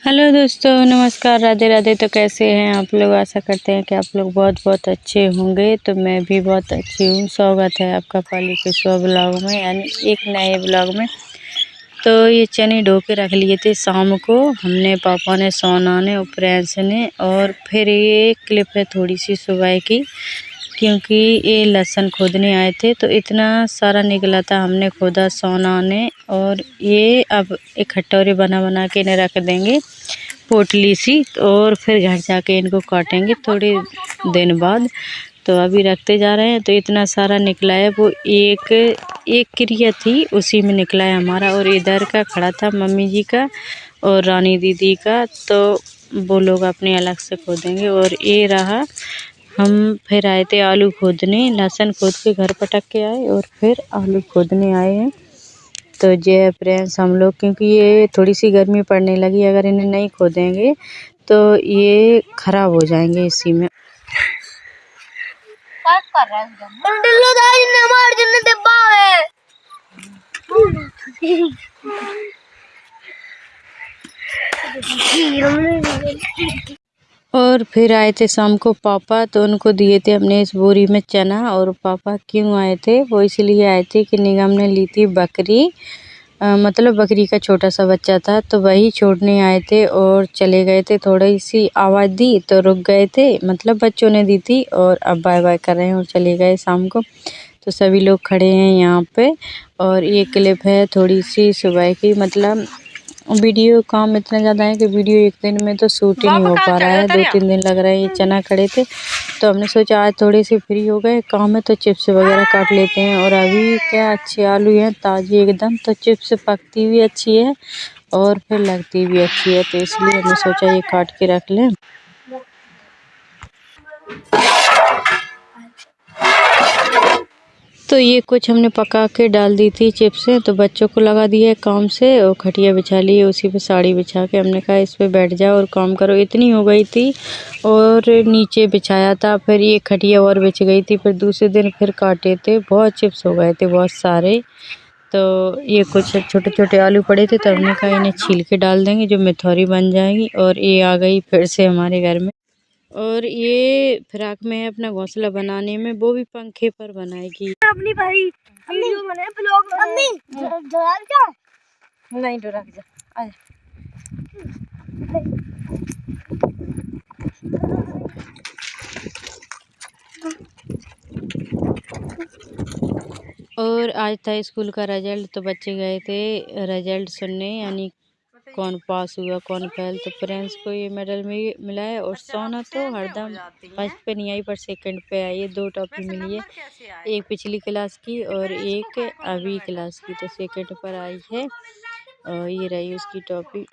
Hello दोस्तों, नमस्कार, राधे राधे। तो कैसे हैं आप लोग? आशा करते हैं कि आप लोग बहुत बहुत अच्छे होंगे। तो मैं भी बहुत अच्छी हूँ। स्वागत है आपका पाली के स्व ब्लॉग में, यानी एक नए ब्लॉग में। तो ये चने ढो के रख लिए थे शाम को हमने, पापा ने, सोना ने और प्रिंस ने। और फिर ये क्लिप है थोड़ी सी सुबह की, क्योंकि ये लहसुन खोदने आए थे तो इतना सारा निकला था, हमने खोदा सोना ने। और ये अब एक कटोरी बना बना के इन्हें रख देंगे पोटली सी, और फिर घर जाके इनको काटेंगे थोड़े दिन बाद। तो अभी रखते जा रहे हैं। तो इतना सारा निकला है, वो एक क्रिया थी उसी में निकला है हमारा। और इधर का खड़ा था मम्मी जी का और रानी दीदी का, तो वो लोग अपने अलग से खोदेंगे। और ये रहा, हम फिर आए थे आलू खोदने, लहसुन खोद के घर पटक के आए और फिर आलू खोदने आए हैं। तो जय प्रिंस हम लोग, क्योंकि ये थोड़ी सी गर्मी पड़ने लगी, अगर इन्हें नहीं खोदेंगे तो ये खराब हो जाएंगे इसी में। और फिर आए थे शाम को पापा, तो उनको दिए थे हमने इस बोरी में चना। और पापा क्यों आए थे? वो इसलिए आए थे कि निगम ने ली थी बकरी, मतलब बकरी का छोटा सा बच्चा था, तो वही छोड़ने आए थे और चले गए थे। थोड़ी सी आवाज़ दी तो रुक गए थे, मतलब बच्चों ने दी थी। और अब बाय बाय कर रहे हैं और चले गए शाम को। तो सभी लोग खड़े हैं यहाँ पे। और ये क्लिप है थोड़ी सी सुबह की, मतलब वीडियो काम इतना ज़्यादा है कि वीडियो एक दिन में तो शूट ही नहीं हो पा रहा है, 2-3 दिन लग रहे हैं। ये चना खड़े थे तो हमने सोचा आज थोड़े से फ्री हो गए काम में, तो चिप्स वगैरह काट लेते हैं। और अभी क्या अच्छे आलू हैं, ताज़ी एकदम, तो चिप्स पकती भी अच्छी है और फिर लगती भी अच्छी है, तो इसलिए हमने सोचा ये काट के रख लें। तो ये कुछ हमने पका के डाल दी थी चिप्सें, तो बच्चों को लगा दिया काम से और खटिया बिछा ली है, उसी पे साड़ी बिछा के हमने कहा इस पे बैठ जाओ और काम करो। इतनी हो गई थी और नीचे बिछाया था, फिर ये खटिया और बिछ गई थी। फिर दूसरे दिन फिर काटे थे, बहुत चिप्स हो गए थे, बहुत सारे। तो ये कुछ छोटे छोटे आलू पड़े थे, तो हमने कहा इन्हें छील के डाल देंगे, जो मिथौरी बन जाएगी। और ये आ गई फिर से हमारे घर में। और ये फ्राक में है अपना घोंसला बनाने में, वो भी पंखे पर बनाएगी अपनी भाई वीडियो बने ब्लॉग में। अम्मी डरा जा, नहीं डरा जा, आ और आज था स्कूल का रिजल्ट, तो बच्चे गए थे रिजल्ट सुनने, यानी कौन पास हुआ कौन फेल। तो प्रिंस को ये मेडल मिला है और सोना तो हरदम फर्स्ट पे नहीं आई पर सेकंड पे आई है। 2 टॉफी मिली है, एक पिछली क्लास की और एक अभी क्लास की, तो सेकंड पर आई है। और ये रही उसकी टॉफी।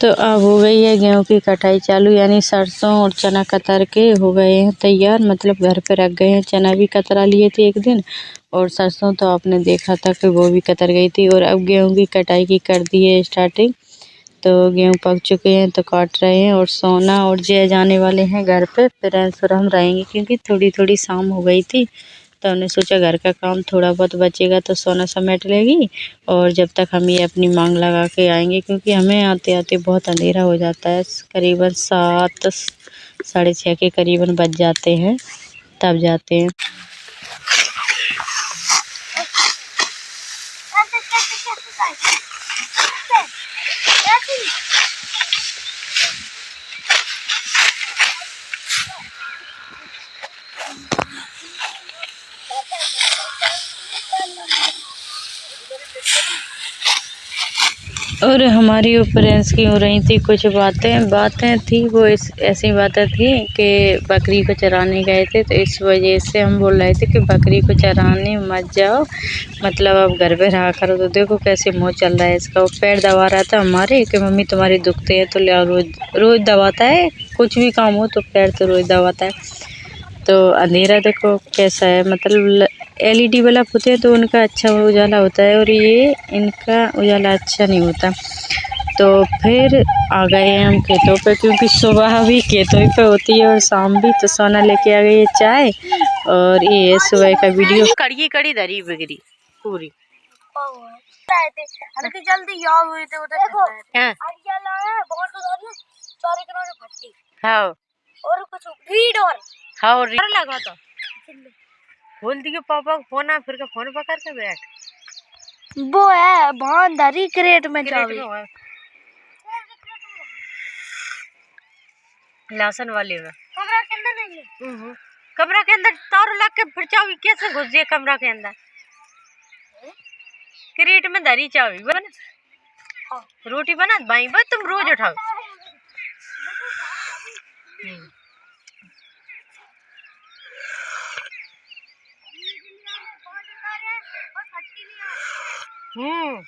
तो अब हो गई है गेहूं की कटाई चालू, यानी सरसों और चना कतर के हो गए हैं तैयार, मतलब घर पे रख गए हैं। चना भी कतरा लिए थे एक दिन, और सरसों तो आपने देखा था कि वो भी कतर गई थी। और अब गेहूं की कटाई की कर दी है स्टार्टिंग। तो गेहूं पक चुके हैं तो काट रहे हैं। और सोना और जय जाने वाले हैं घर पे, फिर हम रहेंगे क्योंकि थोड़ी थोड़ी शाम हो गई थी। तो हमने सोचा घर का काम थोड़ा बहुत बचेगा तो सोना समेट लेगी, और जब तक हम ये अपनी मांग लगा के आएंगे, क्योंकि हमें आते आते बहुत अंधेरा हो जाता है, करीबन 7 साढ़े 6 के करीबन बज जाते हैं, तब जाते हैं। और हमारी प्रिंस की हो रही थी कुछ बातें थी, वो ऐसी बातें थी कि बकरी को चराने गए थे, तो इस वजह से हम बोल रहे थे कि बकरी को चराने मत जाओ, मतलब अब घर पे रहा करो। तो देखो कैसे मुँह चल रहा है इसका। वो पैर दबा रहा था हमारे कि मम्मी तुम्हारी दुखते हैं तो ले आओ। रोज़ दबाता है, कुछ भी काम हो तो पैर तो रोज़ दबाता है। तो अंधेरा देखो कैसा है, मतलब LED बल्ब होते हैं तो उनका अच्छा उजाला होता है, और ये इनका उजाला अच्छा नहीं होता। तो फिर आ गए हैं हम खेतों पे, क्योंकि सुबह भी खेतों पे होती है और शाम भी। तो सोना लेके आ गई है चाय, और ये सुबह का वीडियो। कड़ी कड़ी धरी बिगड़ी पूरी। थे जल्दी याद हुए थे उधर बहुत सारे किनारे भट्टी हाँ और कुछ रीड और हाँ रीड लगा था बोल दी पापा को फोन आ फिर का फोन पकड़ के बैठ वो है भान धरी क्रेट में चाबी लासन वाले में कमरा के अंदर नहीं है कमरा के अंदर तार लग के फिर चाबी कैसे घुस गई कमरा के अंदर क्रेट में धरी चाबी बना हाँ। रोटी बना भाई बस तुम रोज उठाओ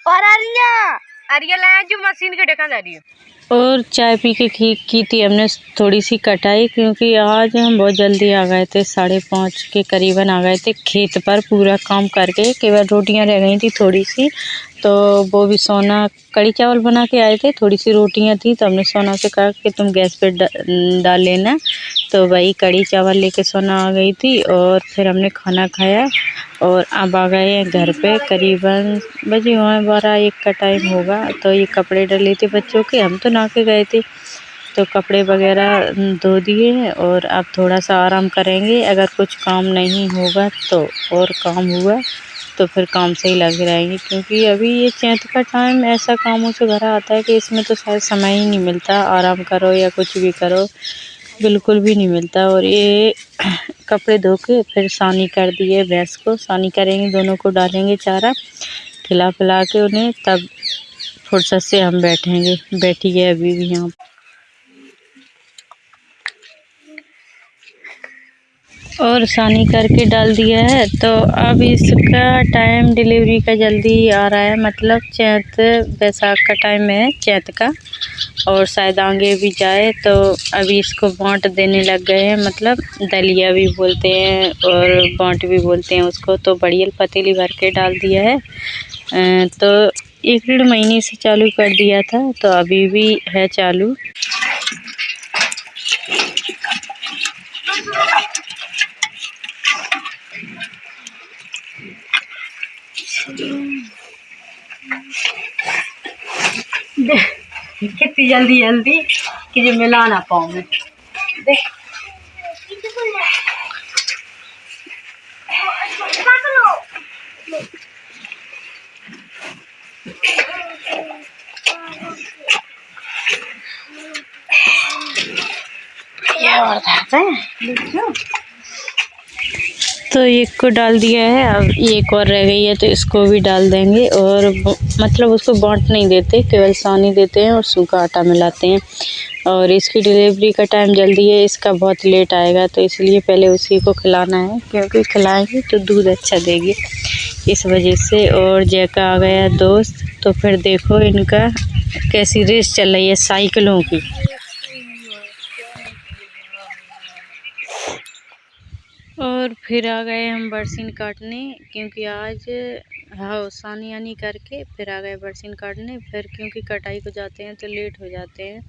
और अरिया लाया जो मशीन के ढक्कन दे रही है। और चाय पी के की थी हमने थोड़ी सी कटाई, क्योंकि आज हम बहुत जल्दी आ गए थे, 5:30 के करीबन आ गए थे खेत पर पूरा काम करके। केवल रोटियां रह गई थी थोड़ी सी, तो वो भी सोना कड़ी चावल बना के आए थे, थोड़ी सी रोटियां थी तो हमने सोना से कहा कि तुम गैस पे डाल लेना। तो वही कड़ी चावल लेके सोना आ गई थी और फिर हमने खाना खाया और अब आ गए हैं घर पे। करीबन बजे हुए 12-1 का टाइम होगा। तो ये कपड़े डले थे बच्चों के, हम तो नहा के गए थे, तो कपड़े वगैरह धो दिए हैं और अब थोड़ा सा आराम करेंगे। अगर कुछ काम नहीं होगा तो, और काम हुआ तो फिर काम से ही लगे रहेंगे, क्योंकि अभी ये चैत का टाइम ऐसा कामों से भरा आता है कि इसमें तो शायद समय ही नहीं मिलता आराम करो या कुछ भी करो, बिल्कुल भी नहीं मिलता। और ये कपड़े धो के फिर सानी कर दिए, भैंस को सानी करेंगे, दोनों को डालेंगे चारा, खिला पिला के उन्हें, तब फुर्सत से हम बैठी है अभी भी यहाँ। और सानी करके डाल दिया है। तो अब इसका टाइम डिलीवरी का जल्दी आ रहा है, मतलब चैत बैसाख का टाइम है चैत का, और शायद आगे भी जाए। तो अभी इसको बाँट देने लग गए हैं, मतलब दलिया भी बोलते हैं और बाँट भी बोलते हैं उसको। तो बड़ी पतीली भर के डाल दिया है। तो 1-1.5 महीने से चालू कर दिया था, तो अभी भी है चालू। कितनी जल्दी कि जो मिला ना पाऊँ मैं। तो एक को डाल दिया है, अब एक और रह गई है तो इसको भी डाल देंगे। और मतलब उसको बाँट नहीं देते, केवल सानी देते हैं और सूखा आटा मिलाते हैं। और इसकी डिलीवरी का टाइम जल्दी है, इसका बहुत लेट आएगा, तो इसलिए पहले उसी को खिलाना है, क्योंकि खिलाएंगे तो दूध अच्छा देगी इस वजह से। और जैका आ गया दोस्त, तो फिर देखो इनका कैसी रेस चल रही है साइकिलों की। और फिर आ गए हम बरसीन काटने, क्योंकि आज हाँ सानी आनी करके फिर आ गए बरसीन काटने। फिर क्योंकि कटाई को जाते हैं तो लेट हो जाते हैं,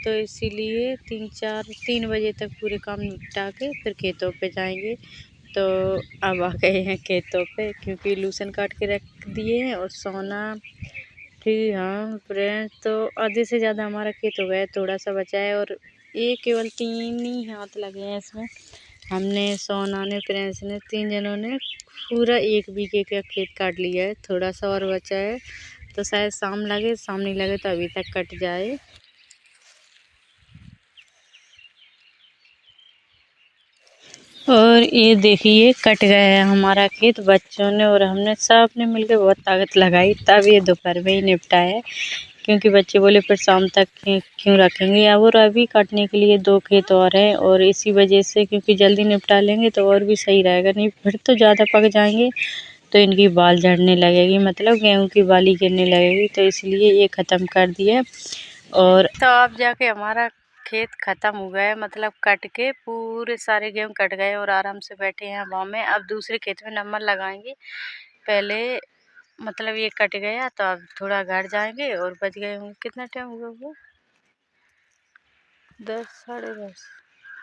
तो इसीलिए 3 बजे तक पूरे काम निपटा के फिर खेतों पे जाएंगे। तो अब आ गए हैं खेतों पे, क्योंकि लूसन काट के रख दिए हैं और सोना फिर हम फ्रेंड्स तो आधे से ज़्यादा हमारा खेत हो गया, थोड़ा सा बचा है। और ये केवल 3 ही हाथ लगे हैं इसमें। हमने, सोना ने, प्रिंस ने, 3 जनों ने पूरा 1 बीघे का खेत काट लिया है, थोड़ा सा और बचा है। तो शायद शाम नहीं लगे तो अभी तक कट जाए। और ये देखिए कट गया है हमारा खेत, बच्चों ने और हमने सब ने मिलकर बहुत ताकत लगाई, तब ये दोपहर में ही निपटा है। क्योंकि बच्चे बोले फिर शाम तक क्यों रखेंगे। और अभी काटने के लिए 2 खेत और हैं, और इसी वजह से क्योंकि जल्दी निपटा लेंगे तो और भी सही रहेगा, नहीं फिर तो ज़्यादा पक जाएंगे तो इनकी बाल झड़ने लगेगी, मतलब गेहूं की बाली गिरने लगेगी, तो इसलिए ये ख़त्म कर दिया। और तो अब जाके हमारा खेत ख़त्म हो गया है, मतलब कट के पूरे सारे गेहूं कट गए और आराम से बैठे हैं हवा में। अब दूसरे खेत में नंबर लगाएंगे। पहले मतलब ये कट गया तो अब थोड़ा घर जाएंगे, और बज गए होंगे, कितना टाइम हुआ वो 10 साढ़े 10,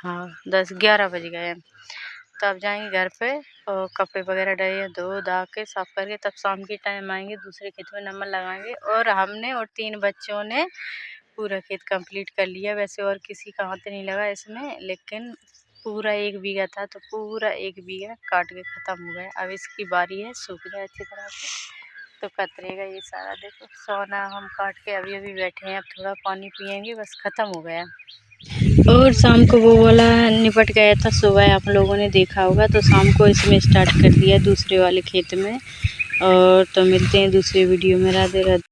हाँ 10-11 बज गए हैं। तो अब जाएंगे घर पे और कपड़े वगैरह डले धो धा के साफ करके, तब शाम के टाइम आएंगे, दूसरे खेत में नमन लगाएंगे। और हमने और 3 बच्चों ने पूरा खेत कंप्लीट कर लिया। वैसे और किसी का हाथ नहीं लगा इसमें, लेकिन पूरा 1 बीघा था तो पूरा 1 बीघा काट के ख़त्म हो गया। अब इसकी बारी है सूख जाए अच्छी तरह से तो कतरेगा ये सारा। देखो सोना हम काट के अभी अभी बैठे हैं, अब थोड़ा पानी पियेंगे, बस ख़त्म हो गया। और शाम को वो वाला निपट गया था, सुबह आप लोगों ने देखा होगा, तो शाम को इसमें स्टार्ट कर दिया दूसरे वाले खेत में। और तो मिलते हैं दूसरे वीडियो में। राधे राधे।